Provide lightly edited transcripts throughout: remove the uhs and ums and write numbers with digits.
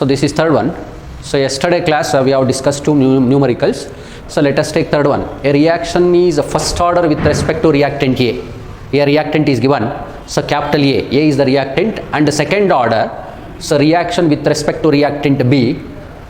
So this is third one. So yesterday class we have discussed two numericals. So let us take third one. A reaction is first order with respect to reactant A. A reactant is given. So capital A. A is the reactant, and the second order. So reaction with respect to reactant B.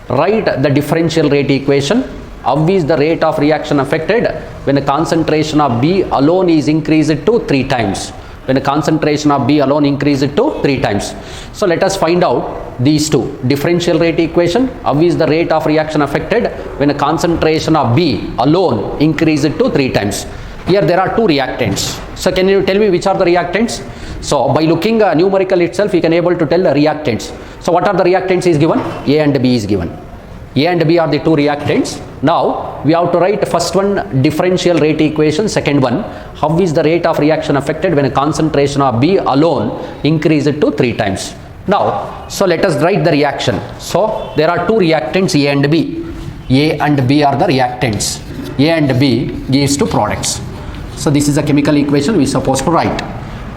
Write the differential rate equation. How is the rate of reaction affected when the concentration of B alone is increased to 3 times? When the concentration of B alone increased to 3 times. So let us find out these two. Differential rate equation. How is the rate of reaction affected when the concentration of B alone increased to 3 times? Here there are two reactants. So can you tell me which are the reactants? So by looking numerical itself, you can able to tell the reactants. So what are the reactants is given? A and B is given. A and B are the two reactants. Now we have to write first one differential rate equation, second one how is the rate of reaction affected when a concentration of B alone increased to 3 times. Now so let us write the reaction. So there are two reactants A and B. A and B are the reactants. A and B gives two products. So this is a chemical equation we are supposed to write.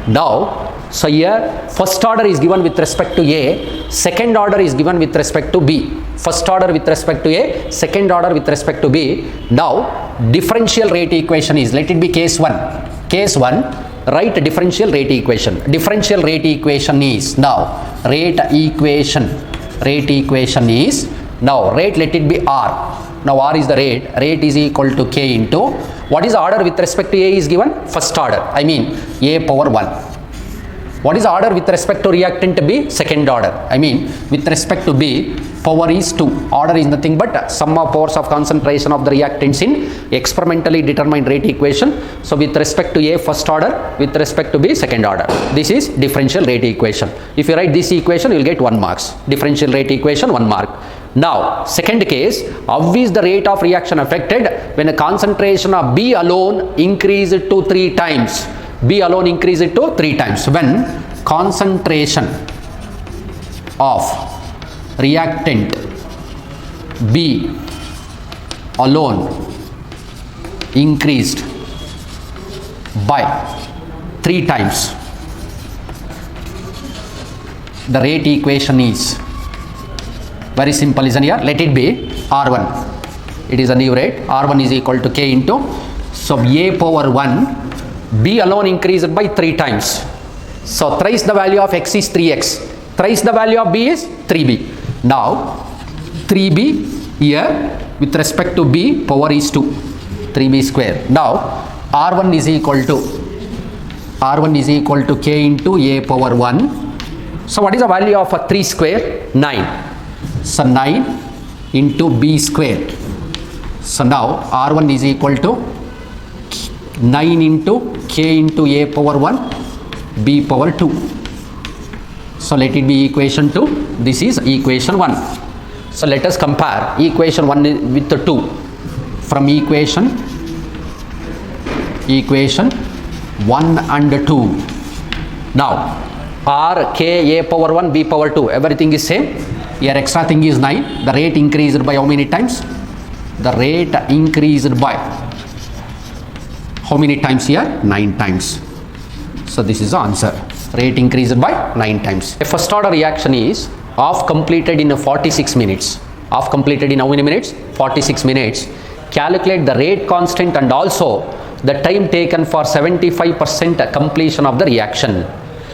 Now so here first order is given with respect to A, second order is given with respect to B. First order with respect to A, second order with respect to B. Now differential rate equation is, let it be case 1. Case 1, write differential rate equation. Differential rate equation is, now rate equation is, now rate let it be R. Now R is the rate. Rate is equal to K into, what is the order with respect to A is given? First order, I mean A power 1. What is the order with respect to reactant B? Second order. I mean with respect to B, power is 2. Order is nothing but sum of powers of concentration of the reactants in experimentally determined rate equation. So with respect to A, first order, with respect to B, second order. This is differential rate equation. If you write this equation, you will get 1 mark. Differential rate equation, 1 mark. Now second case, how is the rate of reaction affected when a concentration of B alone increased to 3 times? B alone increased to 3 times. When concentration of reactant B alone increased by 3 times, the rate equation is very simple, isn't here? Let it be R1. It is a new rate. R1 is equal to K into, so A power 1, B alone increased by 3 times. So thrice the value of X is 3X. Thrice the value of B is 3B. Now 3B here with respect to B power is 2. 3B square. Now R1 is equal to K into A power 1. So what is the value of 3 square? 9. So 9 into B square. So now R1 is equal to 9 into K into A power 1, B power 2. So let it be equation 2. This is equation 1. So let us compare equation 1 with the 2. From equation 1 and 2. Now R, K, A power 1, B power 2, everything is same. Here extra thing is 9. The rate increased by how many times? The rate increased by how many times here? 9 times. So this is the answer. Rate increased by 9 times. A first order reaction is half completed in 46 minutes. Half completed in how many minutes? 46 minutes. Calculate the rate constant and also the time taken for 75% completion of the reaction.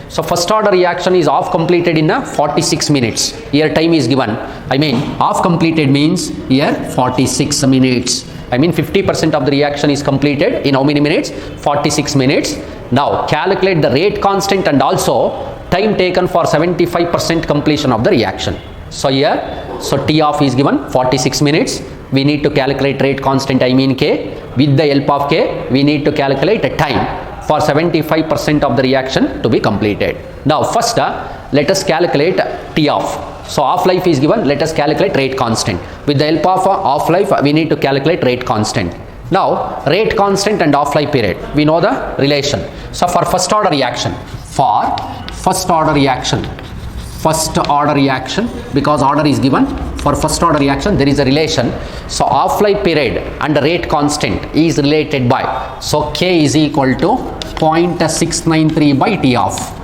So first order reaction is half completed in 46 minutes. Here time is given. I mean half completed means here 46 minutes. I mean 50% of the reaction is completed in how many minutes? 46 minutes. Now calculate the rate constant and also time taken for 75% completion of the reaction. So here, so T off is given 46 minutes. We need to calculate rate constant, I mean K. With the help of K, we need to calculate a time for 75% of the reaction to be completed. Now first let us calculate T off. So half-life is given, let us calculate rate constant. With the help of half-life, we need to calculate rate constant. Now rate constant and half-life period, we know the relation. So for first order reaction, because order is given, for first order reaction there is a relation. So half-life period and rate constant is related by, so K is equal to 0.693 by T off.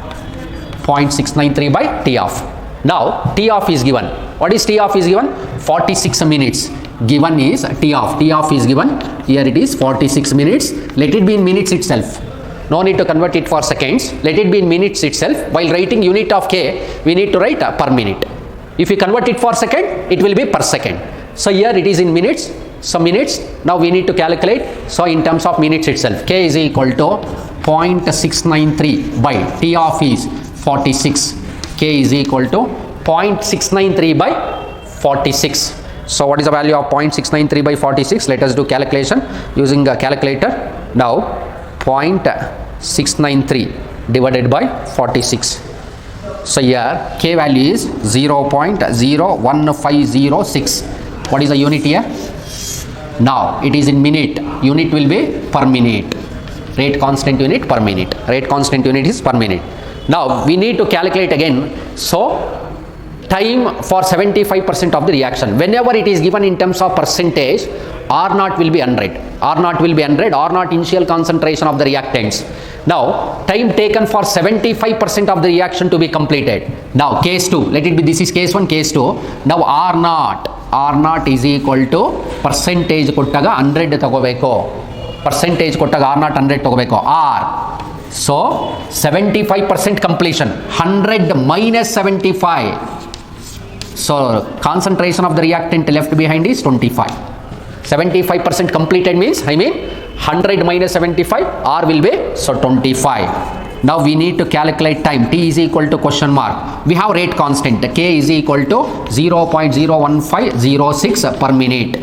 0.693 by T off. Now T off is given. What is T of is given? 46 minutes. Given is T of is given. Here it is 46 minutes. Let it be in minutes itself. No need to convert it for seconds. Let it be in minutes itself. While writing unit of K, we need to write per minute. If you convert it for second, it will be per second. So here it is in minutes. So minutes, now we need to calculate. So in terms of minutes itself, K is equal to 0.693 by T of is 46. K is equal to 0.693 by 46. So what is the value of 0.693 by 46? Let us do calculation using a calculator. Now 0.693 divided by 46. So here K value is 0.01506. What is the unit here? Now it is in minute. Unit will be per minute. Rate constant unit per minute. Rate constant unit is per minute. Now we need to calculate again. So time for 75% of the reaction. Whenever it is given in terms of percentage, R naught will be 100. R naught will be 100. R naught initial concentration of the reactants. Now time taken for 75% of the reaction to be completed. Now case 2. Let it be, this is case 1, case 2. Now R naught is equal to percentage kottaga 100 tagobeko. Percentage kottaga R naught 100 tagobeko. R. So 75% completion. 100 minus 75. So concentration of the reactant left behind is 25. 75% completed means, 100 minus 75, R will be, so 25. Now we need to calculate time. T is equal to question mark. We have rate constant. K is equal to 0.01506 per minute.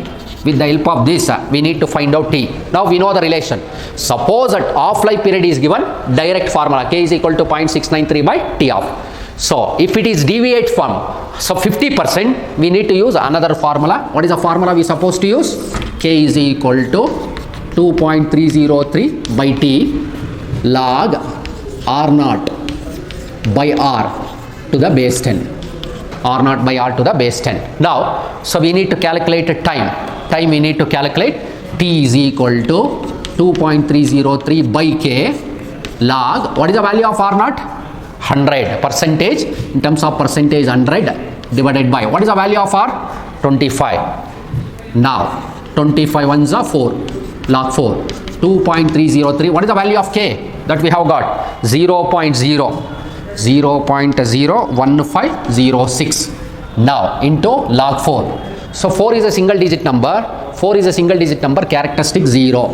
With the help of this, we need to find out T. Now we know the relation. Suppose that half-life period is given, direct formula. K is equal to 0.693 by T of. So if it is deviate from, so 50%, we need to use another formula. What is the formula we supposed to use? K is equal to 2.303 by T log R naught by R to the base 10. R naught by R to the base 10. Now, so we need to calculate time. Time we need to calculate. T is equal to 2.303 by K log, what is the value of R naught? 100. Percentage, in terms of percentage 100 divided by, what is the value of R? 25. Now 25 ones are 4, log 4. 2.303, what is the value of K that we have got? 0.01506. Now into log 4. So 4 is a single digit number. 4 is a single digit number, characteristic 0.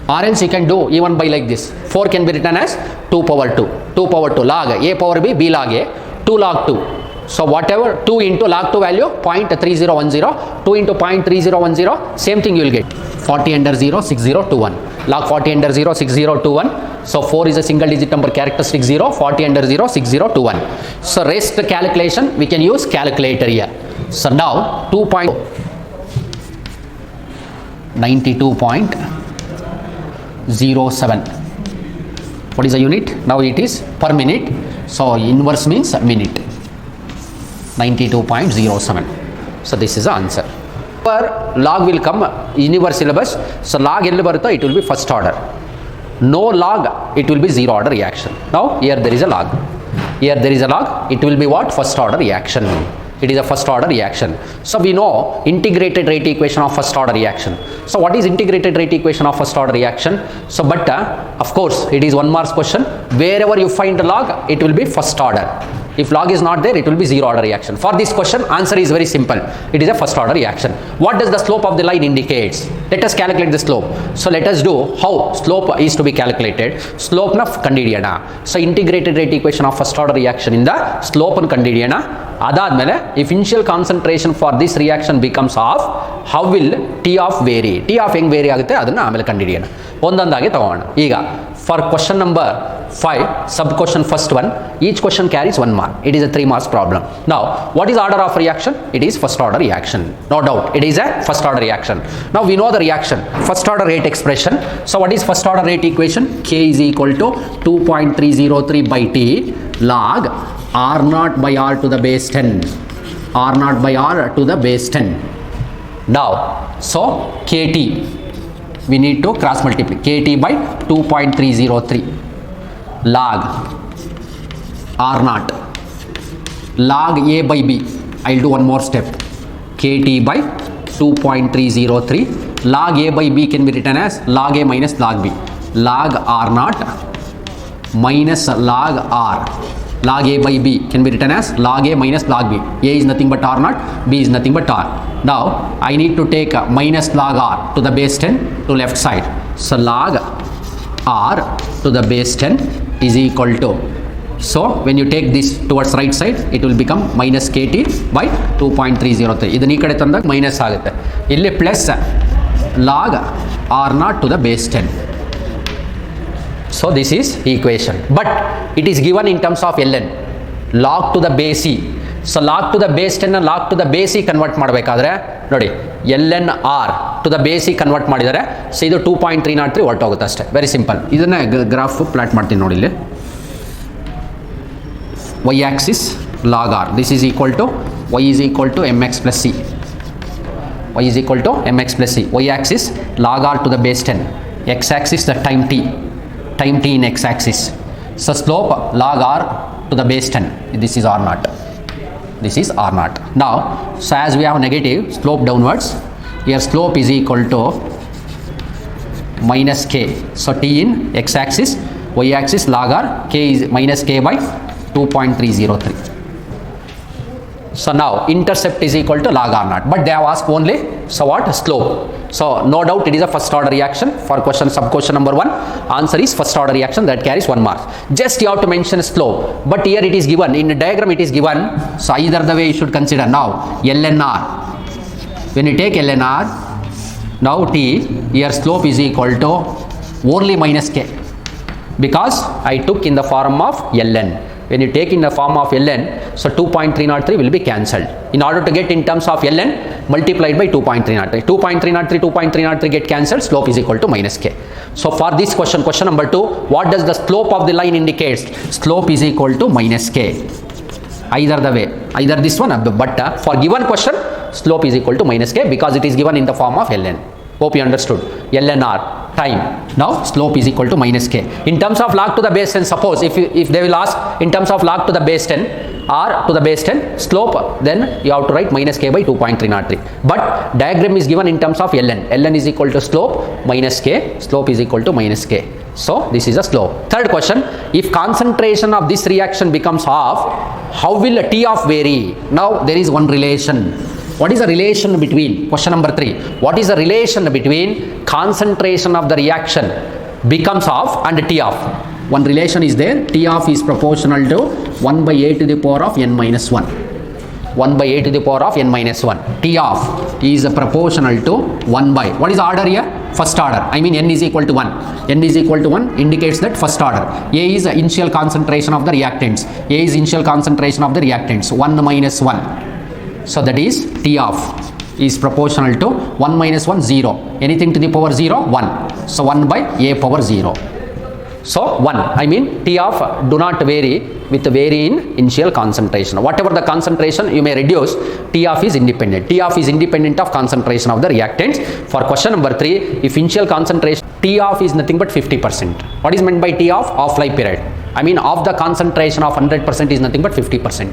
Or else you can do even by like this. 4 can be written as 2 power 2. 2 power 2 log A power B, B log A, 2 log 2. So whatever 2 into log 2 value 0.3010, 2 into 0.3010, same thing you will get. 40 under 0, 6021. Log 40 under 0, 6021. So 4 is a single digit number, characteristic 0, 40 under 0, 6021. So rest calculation we can use calculator here. So now 2.92.07. What is the unit? Now it is per minute. So inverse means minute. 92.07. So this is the answer. Log will come inverse syllabus. So log it will be first order. No log, it will be zero order reaction. Now here there is a log. Here there is a log. It will be what? First order reaction. It is a first order reaction. So we know integrated rate equation of first order reaction. So what is integrated rate equation of first order reaction? So but of course it is 1 mark question. Wherever you find the log, it will be first order. If log is not there, it will be zero order reaction. For this question, answer is very simple. It is a first order reaction. What does the slope of the line indicates? Let us calculate the slope. So let us do how slope is to be calculated. Slope na kandidiyana. So integrated rate equation of first order reaction in the slope and kandidiyana. Adadmele, if initial concentration for this reaction becomes half, how will T of vary? T of heng vary agutte adanna amele kandidiyana. Ondondage tagoona. Iga for question number 5, sub question first one, each question carries 1 mark. It is a 3 marks problem. Now, what is order of reaction? It is first order reaction. No doubt, it is a first order reaction. Now, we know the reaction, first order rate expression. So, what is first order rate equation? K is equal to 2.303 by T log R naught by R to the base 10. R naught by R to the base 10. Now, so KT, we need to cross multiply. KT by 2.303. Log R naught, log A by B, I'll do one more step. kt by 2.303. Log a by b can be written as log a minus log b. Log r naught minus log r. Log a by b can be written as log a minus log b. A is nothing but r naught, b is nothing but r. Now I need to take minus log r to the base 10 to left side. So log r to the base 10 is equal to, so when you take this towards right side, it will become minus kt by 2.303. ಇದನ್ನ ಈ ಕಡೆ ತಂದಾಗ minus ಆಗುತ್ತೆ. ಇಲ್ಲಿ plus log r naught to the base 10. So this is equation, but it is given in terms of ln, log to the base e. So log to the base 10 log to the base e convert ಮಾಡಬೇಕಾದ್ರೆ ನೋಡಿ ln r to the base e convert ಮಾಡಿದರೆ so ಇದು 2.303 ಹೊರಟೋಗುತ್ತೆ ಅಷ್ಟೇ. Very simple. ಇದನ್ನ graph plot ಮಾಡ್ತೀನಿ ನೋಡಿ. ಇಲ್ಲಿ y axis log r, this is equal to y is equal to mx plus c. Y is equal to mx plus c. Y axis log r to the base 10. X axis the time t in x axis. So slope log r to the base 10. This is r naught. This is r naught. Now, so as we have negative slope downwards, here slope is equal to minus k. So t in x axis, y axis log r, k is minus k by 2.303. So now intercept is equal to log r naught, but they have asked only, so what, slope. So no doubt it is a first order reaction. For question sub question number 1, answer is first order reaction, that carries 1 mark. Just you have to mention slope, but here it is given in the diagram, it is given. So either the way you should consider. Now ln r, when you take ln r, now t, here slope is equal to only minus k, because I took in the form of ln. When you take in the form of ln, so 2.303 will be cancelled. In order to get in terms of ln, multiplied by 2.303. 2.303 get cancelled, slope is equal to minus k. So for this question, question number 2, what does the slope of the line indicates? Slope is equal to minus k. Either the way, either this one, but for given question, slope is equal to minus k because it is given in the form of ln. Hope you understood. ln r, time. Now slope is equal to minus k. In terms of log to the base 10, suppose if they will ask in terms of log to the base 10, r to the base 10, slope, then you have to write minus k by 2.303. But diagram is given in terms of ln. ln is equal to slope minus k, slope is equal to minus k. So this is a slope. Third question, if concentration of this reaction becomes half, how will T of vary? Now there is one relation. What is the relation between, question number 3, what is the relation between concentration of the reaction becomes half and T of? One relation is there. T of is proportional to 1 by a to the power of n minus 1. 1 by a to the power of n minus 1. T of is proportional to 1 by, what is the order here? First order. I mean n is equal to 1. n is equal to 1 indicates that first order. A is the initial concentration of the reactants. A is initial concentration of the reactants. 1 minus 1. So that is T of is proportional to 1 minus 1, 0. Anything to the power 0, 1. So 1 by a power 0. So 1, I mean T of do not vary with vary in initial concentration. Whatever the concentration you may reduce, T of is independent. T of is independent of concentration of the reactants. For question number 3, if initial concentration, T of is nothing but 50%. What is meant by T of? Half life period. I mean of the concentration of 100% is nothing but 50%.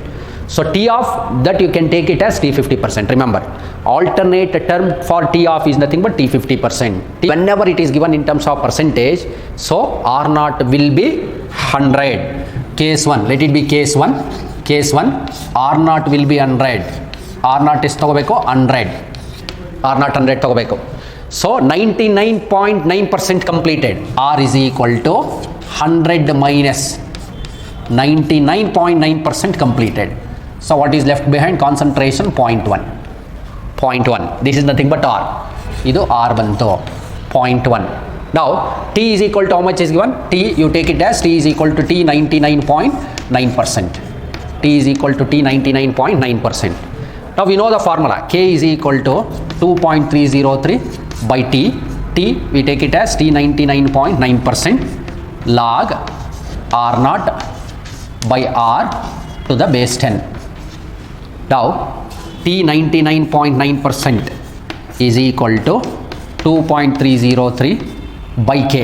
So T of that you can take it as T 50%. Remember, alternate term for T of is nothing but T 50%. Whenever it is given in terms of percentage, so R naught will be 100. Case 1, let it be case 1. Case 1, R naught will be 100. R naught is ತಗೋಬೇಕು 100. R naught 100 ತಗೋಬೇಕು. So 99.9% completed. R is equal to 100 minus 99.9% completed. So what is left behind? Concentration 0.1. 0.1. This is nothing but R. Idu R bantu. 0.1. Now T is equal to how much is given? T, you take it as T is equal to T 99.9%. T is equal to T 99.9%. Now we know the formula. K is equal to 2.303 by T. T we take it as T 99.9% log R naught by R to the base 10. Now T 99.9% is equal to 2.303 by K.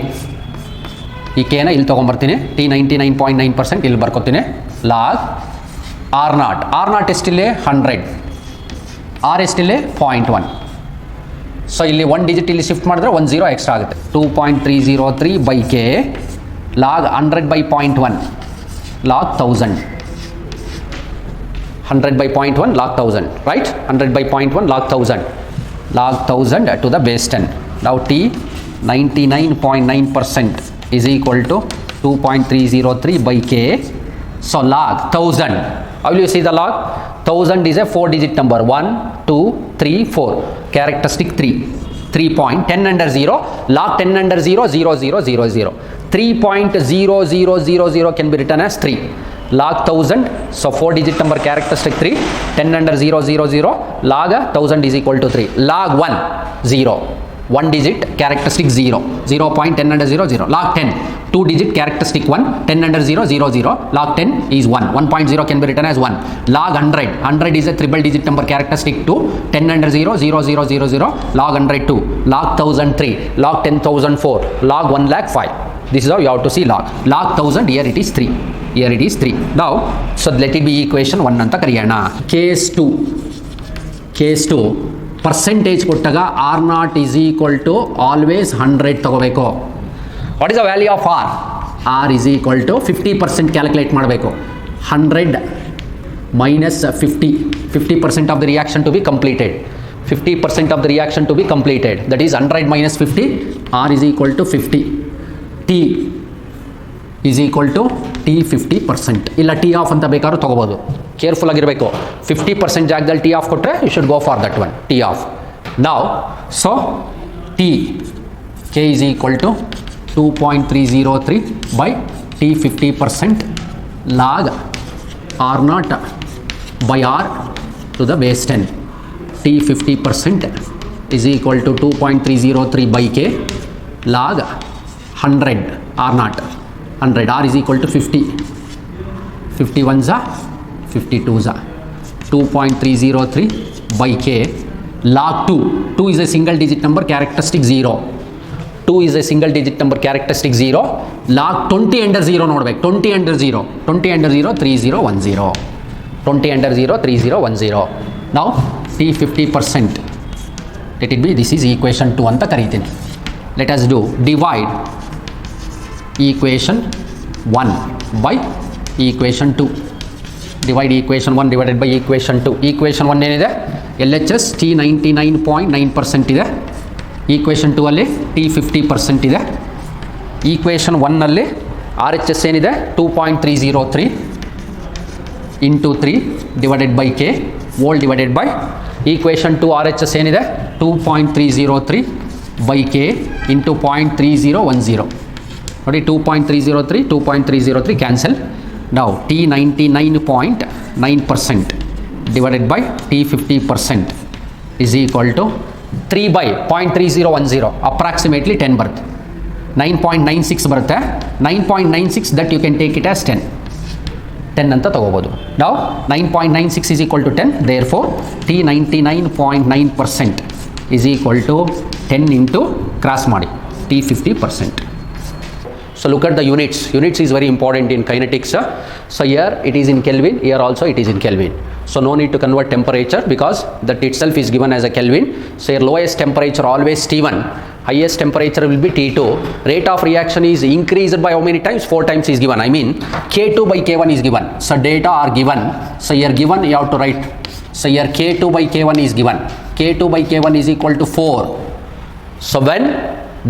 ಈ K ನ ಇಲ್ಲಿ ತಗೊಂಡ್ಬರ್ತೀನಿ. T 99.9% ಇಲ್ಲಿ ಬರ್ಕೋತೀನಿ. log R naught. R naught ಎಷ್ಟಿಲ್ಲಿ 100. R ಎಷ್ಟಿಲ್ಲಿ 0.1. So ಇಲ್ಲಿ 1 digit ಇಲ್ಲಿ shift ಮಾಡಿದ್ರೆ 1 0 extra ಆಗುತ್ತೆ. 2.303 by k log 100 by 0.1 log 1000. 100 by 0.1 log 1000, right? 100 by 0.1 log 1000. Log 1000 to the base 10. Now T 99.9% is equal to 2.303 by k. So log 1000. How will you see the log? 1000 is a 4-digit number. 1, 2, 3, 4. Characteristic 3. 3 point 10 under 0. Log 10 under 0, 0, 0, 0, 0. 3.0000 can be written as 3. Log 1000. So 4-digit number, characteristic 3. 10 under 0, 0, 0. Log 1000 is equal to 3. Log 1, 0. 1 digit, characteristic 0. 0.10 under 0, 0. Log 10. 2 digit, characteristic 1. 10 under 0, 0, 0. Log 10 is 1. 1.0 can be written as 1. Log 100. 100 is a triple digit number, characteristic 2. 10 under 0, 0, 0, 0, 0. Log 100 2. Log 1003. Log 10,004. Log 1 lakh 5. This is how you have to see log. Log 1000, here it is 3. Here it is 3. Now, so let it be equation 1 anta kariyana. Case 2. Case 2. Percentage kottaga R naught is equal to always 100 ತಗೋಬೇಕು. What is the value of R? R is equal to 50% calculate ಮಾಡಬೇಕು. 100 minus 50. 50% of the reaction to be completed. 50% of the reaction to be completed. That is 100 minus 50. R is equal to 50. T is equal to T 50%. ಇಲ್ಲ T off ಅಂತ ಬೇಕಾದ್ರೂ ತಗೋಬೋದು. Careful ಆಗಿರಬೇಕು. 50% ಜಾಗದಲ್ಲಿ T off ಕೊಟ್ಟರೆ you should go for that one, T off. Now, so T K is equal to 2.303 by T 50% log R naught by R to the base 10. T 50% is equal to 2.303 by K log 100 R naught. 100 R is equal to 50. 51s are 52s are 2.303 by K log 2. 2 is a single digit number, characteristic 0. 2 is a single digit number, characteristic 0. Log 20 under 0 ನೋಡಬೇಕು. 20 under 0. 20 under 0 3010. 20 under 0 3010. Now T 50%. Let it be, this is equation 2 ಅಂತ ಕರೀತೀನಿ. Let us do divide equation 1 by equation 2. Divide equation 1 divided by equation 2. Equation 1 ಏನಿದೆ? LHS T 99.9% ಇದೆ. Equation 2 ಅಲ್ಲಿ T 50% ಇದೆ. Equation 1 ನಲ್ಲಿ RHS ಏನಿದೆ? 2.303 into 3 divided by K whole divided by equation 2 RHS ಏನಿದೆ? 2.303 by K into 0.3010. ನೋಡಿ 2.303 cancel. Now T 99.9% divided by T 50% is equal to 3 by 0.3010, approximately 10 ಬರುತ್ತೆ. 9.96 ಬರುತ್ತೆ. 9.96 that you can take it as 10. 10 ಅಂತ ತಗೋಬೋದು. Now 9.96 is equal to 10. Therefore T 99.9% is equal to 10 into cross ಮಾಡಿ T 50%. So look at the units. Units is very important in kinetics. So here it is in Kelvin, here also it is in Kelvin. So no need to convert temperature because that itself is given as a Kelvin. So here lowest temperature always T1, highest temperature will be T2. Rate of reaction is increased by how many times? 4 times is given. I mean K2 by K1 is given. So data are given. So here given you have to write. So here K2 by K1 is given. K2 by K1 is equal to 4. So when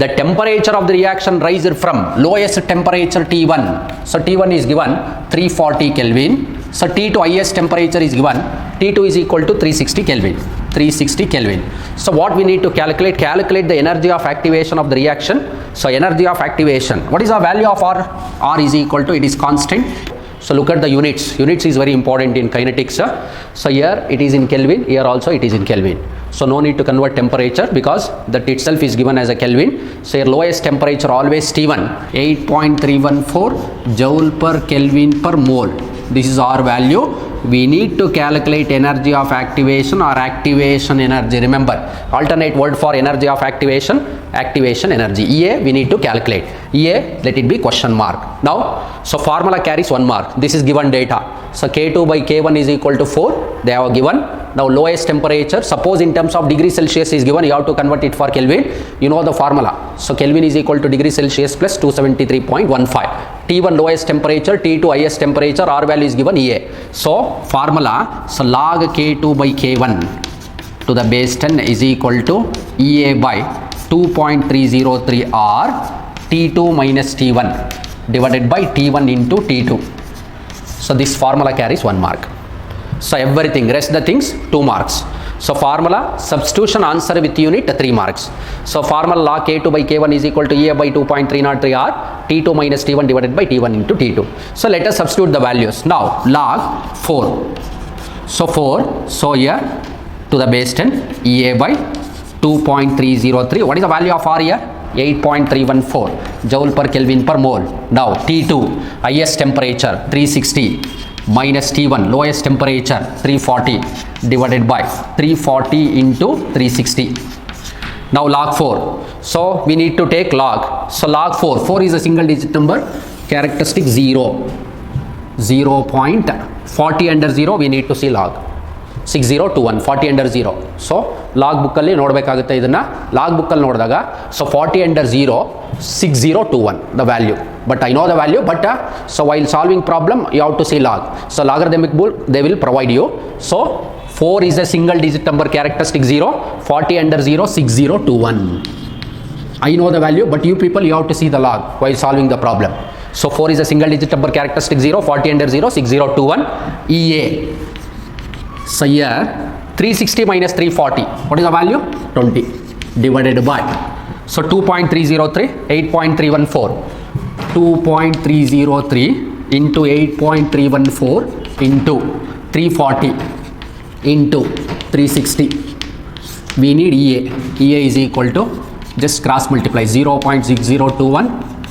the temperature of the reaction rises from lowest temperature T1. So T1 is given 340 Kelvin. So T2 highest temperature is given. T2 is equal to 360 Kelvin. 360 Kelvin. So what we need to calculate? Calculate the energy of activation of the reaction. So energy of activation. What is the value of R? R is equal to, it is constant. So look at the units. Units is very important in kinetics. So here it is in Kelvin. Here also it is in Kelvin. So no need to convert temperature because that itself is given as a Kelvin. So your lowest temperature always T1, 8.314 joule per Kelvin per mole. This is our value. We need to calculate energy of activation or activation energy. Remember, alternate word for energy of activation, activation energy. EA we need to calculate. EA, let it be question mark. Now, so formula carries 1 mark. This is given data. So K2 by K1 is equal to 4. They have given. Now lowest temperature, suppose in terms of degree Celsius is given, you have to convert it for Kelvin. You know the formula. So Kelvin is equal to degree Celsius plus 273.15. T1 lowest temperature, T2 highest temperature, R value is given EA. So formula, so log K2 by K1 to the base 10 is equal to EA by 2.303 R T2 minus T1 divided by T1 into T2. So this formula carries 1 mark. So everything, rest the things 2 marks. So formula, substitution, answer with unit 3 marks. So formula log K2 by K1 is equal to EA by 2.303 R T2 minus T1 divided by T1 into T2. So let us substitute the values. Now log 4. So 4, so here to the base 10 EA by 2.303. What is the value of R here? 8.314 joule per Kelvin per mole. Now T2 highest temperature 360 minus T1 lowest temperature 340 divided by 340 into 360. Now log 4. So we need to take log. So log 4. 4 is a single digit number. Characteristic 0. 0.40 under 0 we need to see log. 6021 40 under 0. So log book alli nodbekagutte idanna log book alli nodidaga so 40 under 0 6021 the value, but I know the value, but so while solving problem you have to see log. So logarithmic book they will provide you. So 4 is a single digit number, characteristic 0, 40 under 0 6021. I know the value, but you people you have to see the log while solving the problem. So 4 is a single digit number, characteristic 0, 40 under 0 6021 EA. So here 360 minus 340, what is the value? 20 divided by, so 2.303 8.314 2.303 into 8.314 into 340 into 360. We need EA. EA is equal to, just cross multiply, 0.6021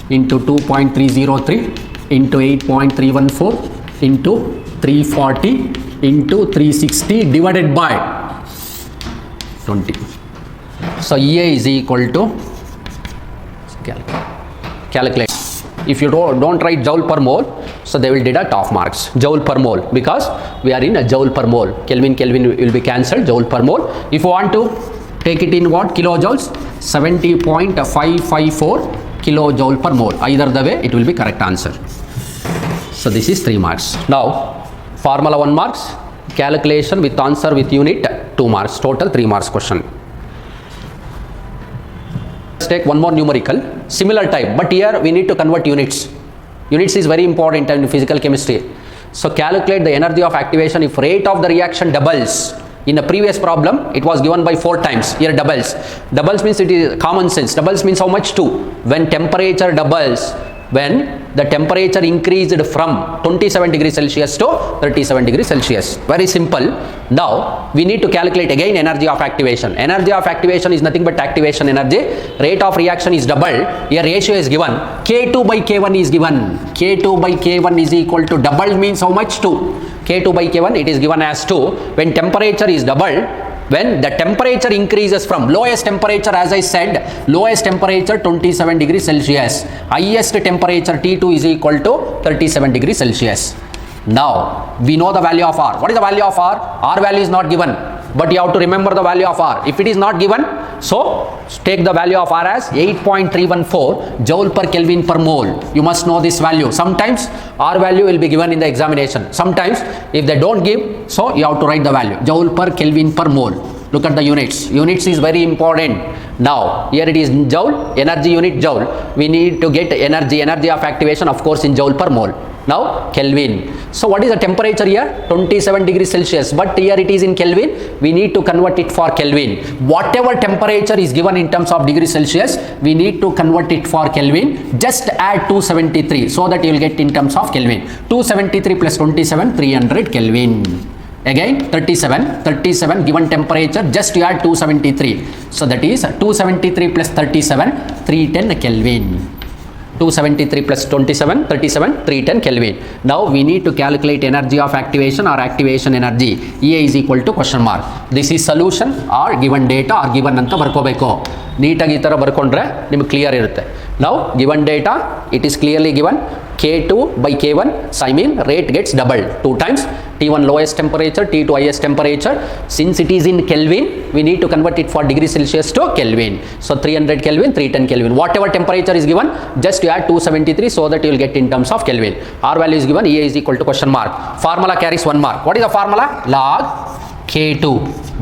into 2.303 into 8.314 into 340 into 360 divided by 20. So EA is equal to, calculate. If you don't write joule per mole, so they will deduct half marks. Joule per mole, because we are in a joule per mole. Kelvin will be cancelled, joule per mole. If you want to take it in what? Kilojoules, 70.554 kilojoule per mole. Either the way it will be correct answer. So this is 3 marks. Now formula 1 marks, calculation with answer with unit 2 marks, total 3 marks question. Let's take one more numerical, similar type, but here we need to convert units. Units is very important in physical chemistry. So calculate the energy of activation if rate of the reaction doubles. In the previous problem it was given by 4 times, here doubles. Doubles means it is common sense. Doubles means how much? 2. When temperature doubles, when the temperature increased from 27 degrees Celsius to 37 degrees Celsius. Very simple. Now we need to calculate again energy of activation. Energy of activation is nothing but activation energy. Rate of reaction is doubled. Here ratio is given. K2 by K1 is given. K2 by K1 is equal to, doubled means how much? 2. K2 by K1 it is given as 2. When temperature is doubled, when the temperature increases from lowest temperature, as I said, lowest temperature 27 degrees Celsius, highest temperature T2 is equal to 37 degrees Celsius. Now we know the value of R. What is the value of R? R value is not given, but you have to remember the value of R. If it is not given, so take the value of R as 8.314 joule per Kelvin per mole. You must know this value. Sometimes R value will be given in the examination. Sometimes if they don't give, so you have to write the value, joule per Kelvin per mole. Look at the units. Units is very important. Now here it is joule, energy unit joule. We need to get energy of activation, of course, in joule per mole. Now Kelvin. So what is the temperature here? 27 degrees Celsius, but here it is in Kelvin. We need to convert it for Kelvin. Whatever temperature is given in terms of degrees Celsius, we need to convert it for Kelvin. Just add 273 so that you will get in terms of Kelvin. 273 plus 27, 300 Kelvin. Again 37 given temperature, just you add 273. So that is 273 plus 37, 310 Kelvin. 273 plus 27, 37, 310 Kelvin. Now we need to calculate energy of activation or activation energy. EA is equal to question mark. This is solution or given data or given ಅಂತ ಬರ್ಕೋಬೇಕು. ನೀಟಾಗಿ ಈ ಥರ ಬರ್ಕೊಂಡ್ರೆ ನಿಮಗೆ clear ಇರುತ್ತೆ. Now given data, it is clearly given K2 by K1, so I mean rate gets doubled 2 times. T1 lowest temperature, T2 highest temperature. Since it is in Kelvin, we need to convert it for degree Celsius to Kelvin. So 300 Kelvin, 310 Kelvin. Whatever temperature is given, just you add 273 so that you will get in terms of Kelvin. R value is given, EA is equal to question mark. Formula carries 1 mark. What is the formula? Log K2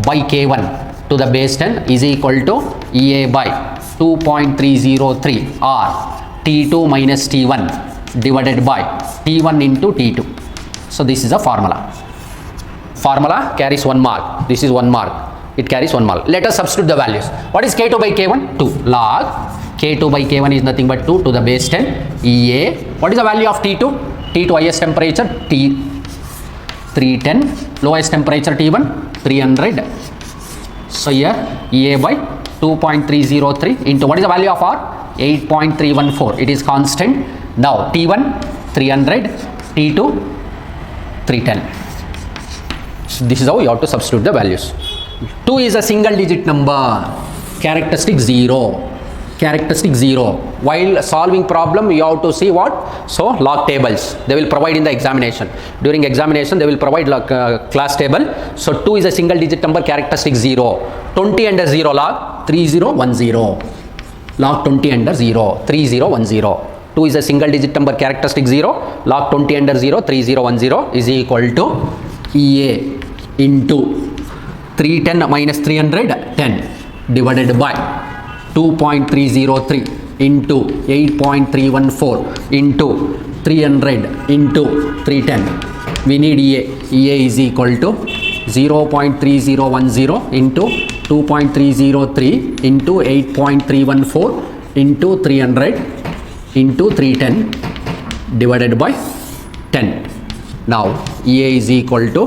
by K1 to the base 10 is equal to EA by 2.303 or T2 minus T1 divided by T1 into T2. So this is a formula. Formula carries 1 mark. This is 1 mark. It carries 1 mark. Let us substitute the values. What is K2 by K1? 2. Log K2 by K1 is nothing but 2 to the base 10. EA. What is the value of T2? T2 highest temperature T 310. Lowest temperature T1 300. So here EA by 2.303 into what is the value of R? 8.314. It is constant. Now T1 300, T2 310. So this is how you have to substitute the values. 2 is a single digit number. Characteristic 0. Characteristic 0. While solving problem, you have to see what? So log tables. They will provide in the examination. During examination, they will provide class table. So 2 is a single digit number. Characteristic 0. 20 under 0 log 3010. Log 20 under 0 3010. 2 is a single digit number, characteristic 0, log 20 under 0, 3010 is equal to EA into 310 minus 300, 10 divided by 2.303 into 8.314 into 300 into 310. We need EA. EA is equal to 0.3010 into 2.303 into 8.314 into 300 into 310 divided by 10. Now EA is equal to,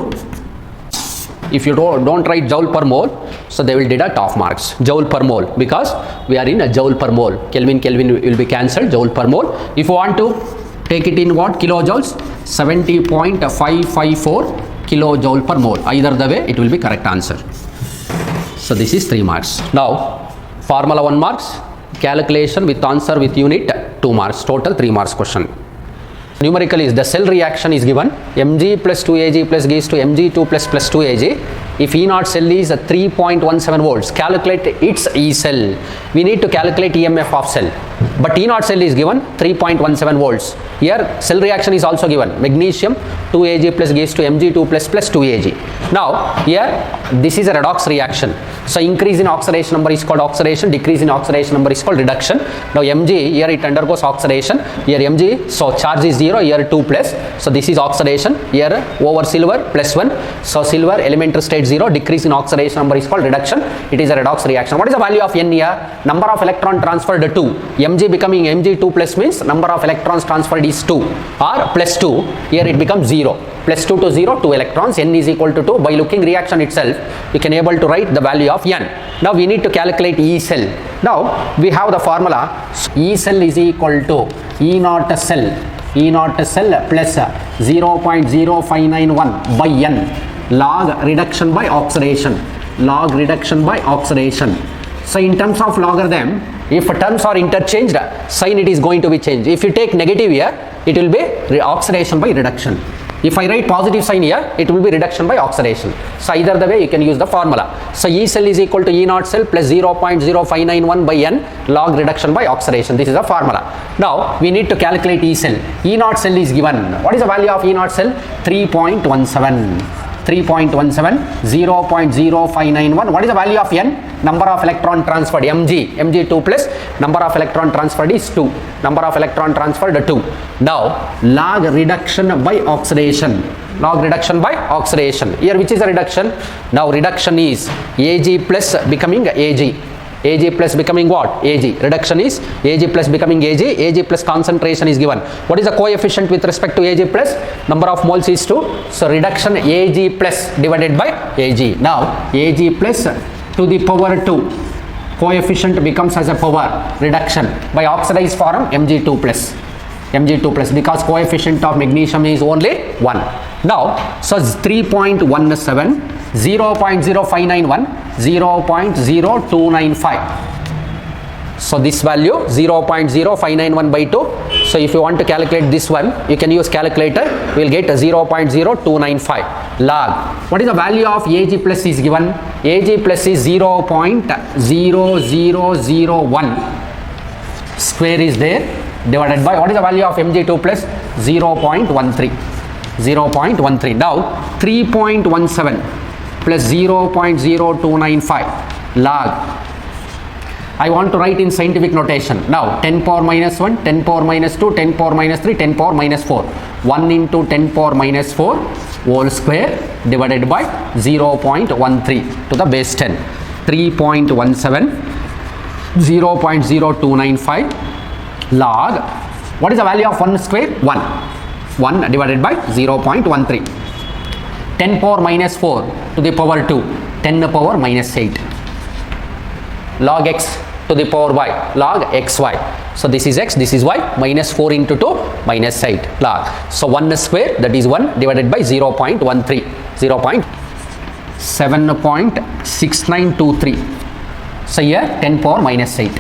if you don't write joule per mole, so they will deduct half marks. Joule per mole, because we are in a joule per mole. Kelvin will be cancelled. Joule per mole. If you want to take it in what? Kilojoules, 70.554 kilojoule per mole. Either the way, it will be correct answer. So this is 3 marks. Now formula 1 marks. Calculation with answer with unit 2 marks. Total 3 marks question. Numerical is the cell reaction is given Mg plus 2Ag plus gives to Mg2 plus 2Ag. If E0 cell is 3.17 volts, calculate its E cell. We need to calculate EMF of cell. But E0 cell is given 3.17 volts. Here cell reaction is also given. Magnesium 2Ag plus gives to Mg2 plus 2Ag. Now here this is a redox reaction. So increase in oxidation number is called oxidation, decrease in oxidation number is called reduction. Now Mg, here it undergoes oxidation. Here Mg, so charge is 0, here 2 plus. So this is oxidation. Here over silver plus 1. So silver elementary state 0, decrease in oxidation number is called reduction. It is a redox reaction. What is the value of N here? Number of electron transferred 2. Mg becoming Mg2 plus means number of electrons transferred is 2 or plus 2. Here it becomes 0. Plus 2 to 0, 2 electrons. N is equal to 2. By looking reaction itself, you can able to write the value of N. Now we need to calculate E cell. Now we have the formula. E cell is equal to E0 cell. E0 cell plus 0.0591 by N. Log reduction by oxidation. Log reduction by oxidation. So in terms of logarithm, if terms are interchanged, sign it is going to be changed. If you take negative here, it will be oxidation by reduction. If I write positive sign here, it will be reduction by oxidation. So either the way you can use the formula. So E cell is equal to E0 cell plus 0.0591 by N log reduction by oxidation. This is the formula. Now we need to calculate E cell. E0 cell is given. What is the value of E0 cell? 3.17. 3.17, 0.0591. What is the value of N? Number of electron transferred, Mg2 plus number of electron transferred is 2. Number of electron transferred 2. Now log reduction by oxidation. Log reduction by oxidation. Here which is the reduction? Now reduction is Ag plus becoming Ag. Ag plus becoming what? Ag. Reduction is Ag plus becoming Ag. Ag plus concentration is given. What is the coefficient with respect to Ag plus? Number of moles is 2. So reduction Ag plus divided by Ag. Now Ag plus to the power 2 coefficient becomes as a power reduction by oxidized form Mg2 plus. Mg2 plus because coefficient of magnesium is only 1. Now, so 3.17, 0.0591, 0.0295. So this value 0.0591 by 2. So if you want to calculate this one, you can use calculator. We will get 0.0295 log. What is the value of Ag plus is given? Ag plus is 0.0001 square is there divided by what is the value of Mg2 plus? 0.13. 0.13. Now 3.17 plus 0.0295 log. I want to write in scientific notation. Now 10 power minus 1, 10 power minus 2, 10 power minus 3, 10 power minus 4. 1 into 10 power minus 4 whole square divided by 0.13 to the base 10. 3.17, 0.0295 log. What is the value of 1 square? 1. 1 divided by 0.13. 10 power minus 4 to the power 2. 10 power minus 8. Log x to the power y, log xy. So this is x, this is y, minus 4 into 2, minus 8 log. So 1 square, that is 1 divided by 0.13, 7.6923. So here 10 power minus 8,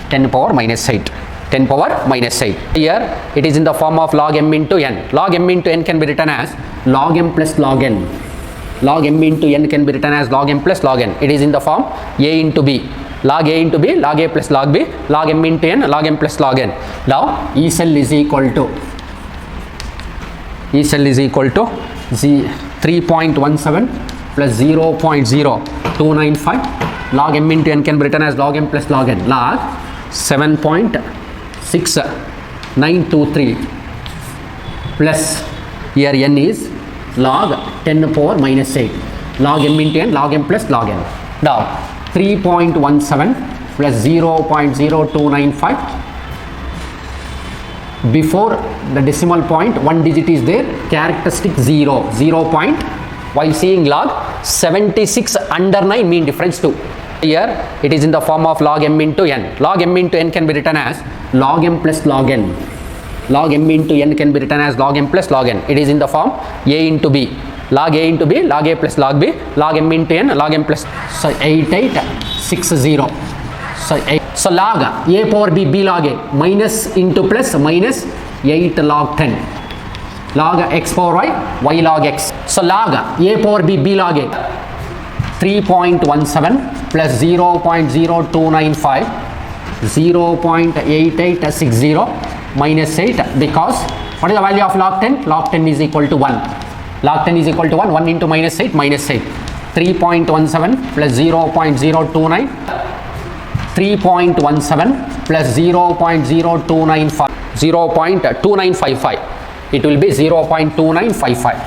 10 power minus 8, 10 power minus 8. Here it is in the form of log m into n. Log m into n can be written as log m plus log n. Log m into n can be written as log m plus log n. It is in the form a into b. Log a into b, log a plus log b, log m into n, log m plus log n. Now E cell is equal to 3.17 plus 0.0295. Log m into n can be written as log m plus log n. Log 7.6923 plus here n is log 10 power minus 8. Log m into n, log m plus log n. Now 3.17 plus 0.0295. Before the decimal point, one digit is there. Characteristic 0. 0 point. While seeing log, 76 under 9 mean difference 2. Here it is in the form of log m into n. Log m into n can be written as log m plus log n. Log m into n can be written as log m plus log n. It is in the form a into b. Log a into b, log a plus log b, log m into n, log m plus. So 8860. So log a power b, b log a, minus into plus, minus 8 log 10. Log x power y, y log x. So log a power b, b log a, 3.17 plus 0.0295, 0.8860 minus 8, because what is the value of log 10? Log 10 is equal to 1. Log 10 is equal to 1. 1 into minus 8, minus 8. 3.17 plus 0.029. 3.17 plus 0.0295. 0.2955. It will be 0.2955.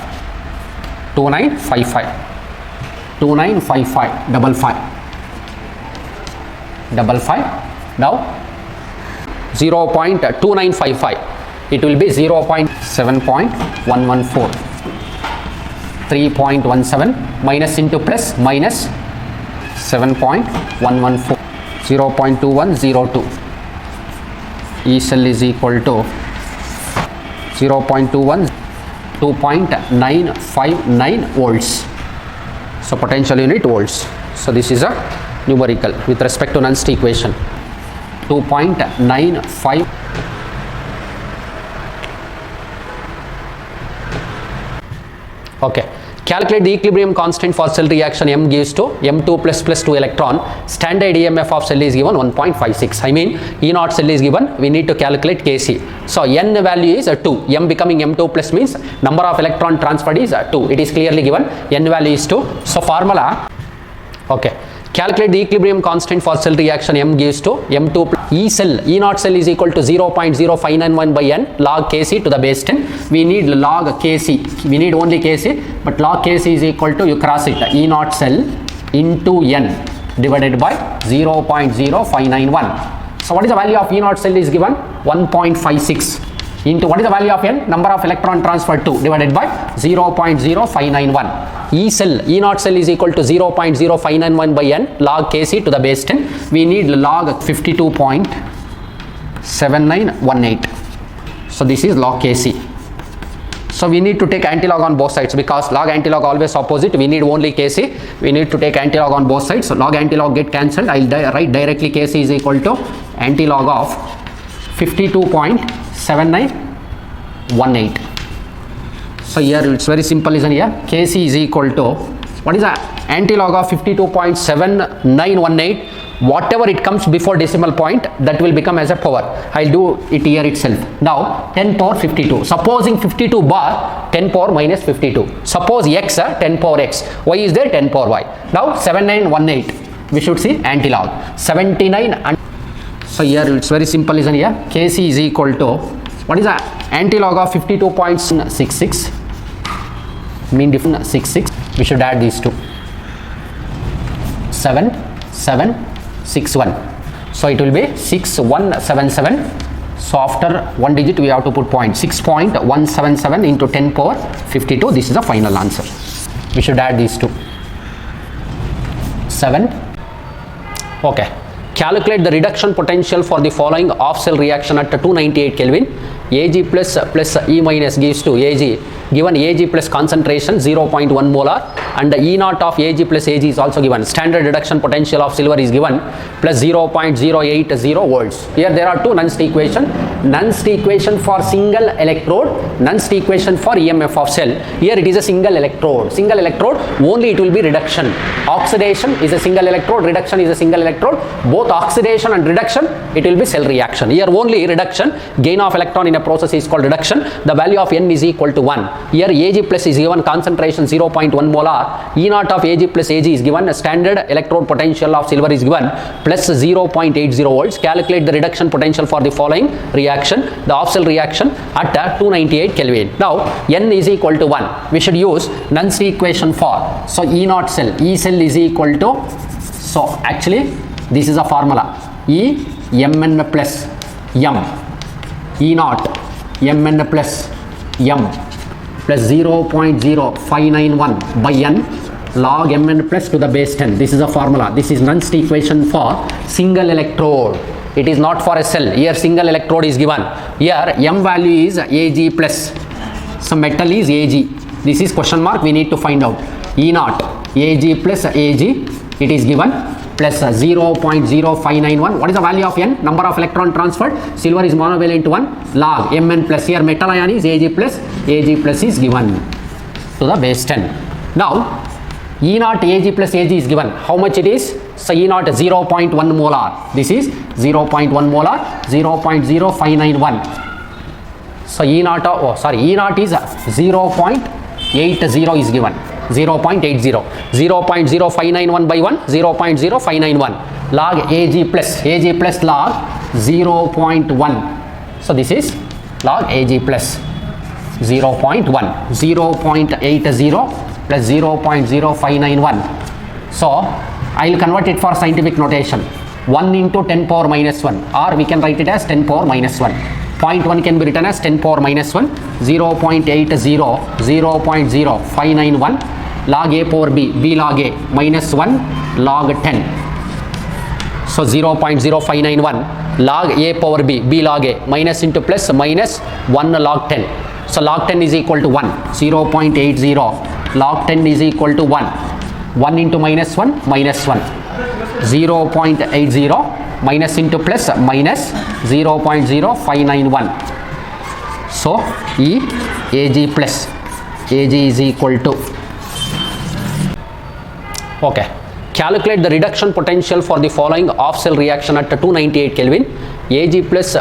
2955. 2955. Double 5. Double 5. Now 0.2955. It will be 0.7.114. 3.17 minus into plus, minus 7.114. 0.2102. E cell is equal to 0.21, 2.959 volts. So potential unit volts. So this is a numerical with respect to Nernst equation. 2.95. Okay. Calculate the equilibrium constant for cell reaction. M gives to M2 plus 2 electron. Standard EMF of cell is given 1.56. I mean E0 cell is given. We need to calculate Kc. So N value is 2. M becoming M2 plus means number of electron transferred is 2. It is clearly given. N value is 2. So formula. Okay. Calculate the equilibrium constant for cell reaction. M gives to M2 plus E cell. E0 cell is equal to 0.0591 by N log Kc to the base 10. We need log Kc. We need only Kc, but log Kc is equal to, you cross it, E0 cell into N divided by 0.0591. So what is the value of E0 cell is given? 1.56. into what is the value of n? Number of electron transferred 2 divided by 0.0591. E cell, E naught cell is equal to 0.0591 by n log Kc to the base 10. We need log 52.7918. So this is log Kc. So we need to take antilog on both sides because log antilog always opposite. We need only Kc. We need to take antilog on both sides. So log antilog get cancelled. I'll write directly Kc is equal to antilog of 52.7918. So here it's very simple, isn't it? Here Kc is equal to, what is the antilog of 52.7918? Whatever it comes before decimal point, that will become as a power. I'll do it here itself. Now 10 power 52. Supposing 52 bar 10 power minus 52. Suppose x 10 power x. Y is there 10 power y. Now 7918. We should see antilog 79 and so here it's very simple, isn't it? Here Kc is equal to, what is the antilog of 52.66? Mean difference 66. We should add these two. 7761. So it will be 6177. So after one digit we have to put point. 6.177 into 10 power 52. This is the final answer. We should add these two. 7. Okay. Calculate the reduction potential for the following off cell reaction at 298 Kelvin. Ag plus E minus gives to Ag. Given Ag plus concentration 0.1 molar and E naught of Ag plus Ag is also given. Standard reduction potential of silver is given plus 0.080 volts. Here there are two Nernst equation. Nernst equation for single electrode, Nernst equation for EMF of cell. Here it is a single electrode. Single electrode, only it will be reduction. Oxidation is a single electrode, reduction is a single electrode. Both oxidation and reduction, it will be cell reaction. Here only reduction, gain of electron in a process is called reduction. The value of n is equal to 1. Here Ag plus is given concentration 0.1 molar. E naught of Ag plus Ag is given. Standard electrode potential of silver is given plus 0.80 volts. Calculate the reduction potential for the following reaction, the off cell reaction at 298 Kelvin. Now n is equal to 1. We should use Nernst equation for, so E naught cell, E cell is equal to, so actually this is a formula, E mn plus m, E naught mn plus m plus 0.0591 by n log mn plus to the base 10. This is a formula. This is Nernst equation for single electrode. It is not for a cell. Here single electrode is given. Here m value is Ag plus, so metal is Ag. This is question mark, we need to find out. E naught Ag plus Ag, it is given plus 0.0591. What is the value of n? Number of electron transferred. Silver is monovalent 1 log mn plus, here metal ion is Ag plus is given to the base 10. Now E naught Ag plus Ag is given. How much it is? So E naught 0.1 molar. This is 0.1 molar, 0.0591. So E naught, E naught is 0.80 is given. 0.80, 0.0591 by 1, 0.0591 log Ag plus log 0.1. So this is log Ag plus 0.1, 0.80 plus 0.0591. So I will convert it for scientific notation. 1 into 10 power minus 1, or we can write it as 10 power minus 1. 0.1 can be written as 10 power minus 1, 0.80, 0.0591 log a power b, b log a minus 1 log 10. So 0.0591 log a power b, b log a minus into plus minus 1 log 10. So log 10 is equal to 1, 0.80 log 10 is equal to 1. 1 into minus 1, minus 1. 0.80 minus into plus minus 0.0591. So E Ag plus Ag is equal to, okay. Calculate the reduction potential for the following off cell reaction at 298 Kelvin. Ag plus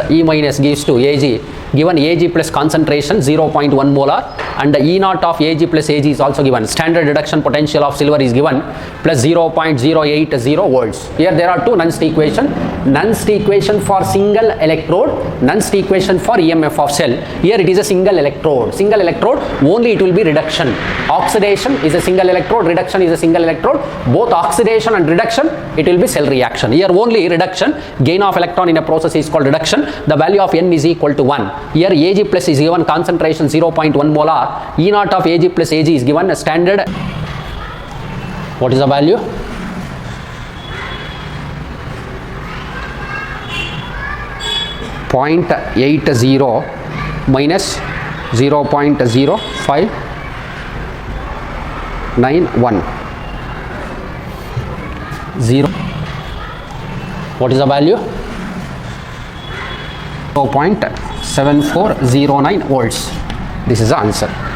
E minus gives to Ag. Given Ag plus concentration 0.1 molar and E naught of Ag plus Ag is also given. Standard reduction potential of silver is given plus 0.080 volts. Here there are two Nernst equation. Nernst equation for single electrode, Nernst equation for EMF of cell. Here it is a single electrode. Single electrode, only it will be reduction. Oxidation is a single electrode, reduction is a single electrode. Both oxidation and reduction, it will be cell reaction. Here only reduction, gain of electron in a a process is called reduction. The value of N is equal to 1. Here Ag plus is given concentration 0.1 molar. E naught of Ag plus Ag is given a standard. What is the value? .80 minus 0.0591. 0. What is the value? 0.7409 volts. This is the answer.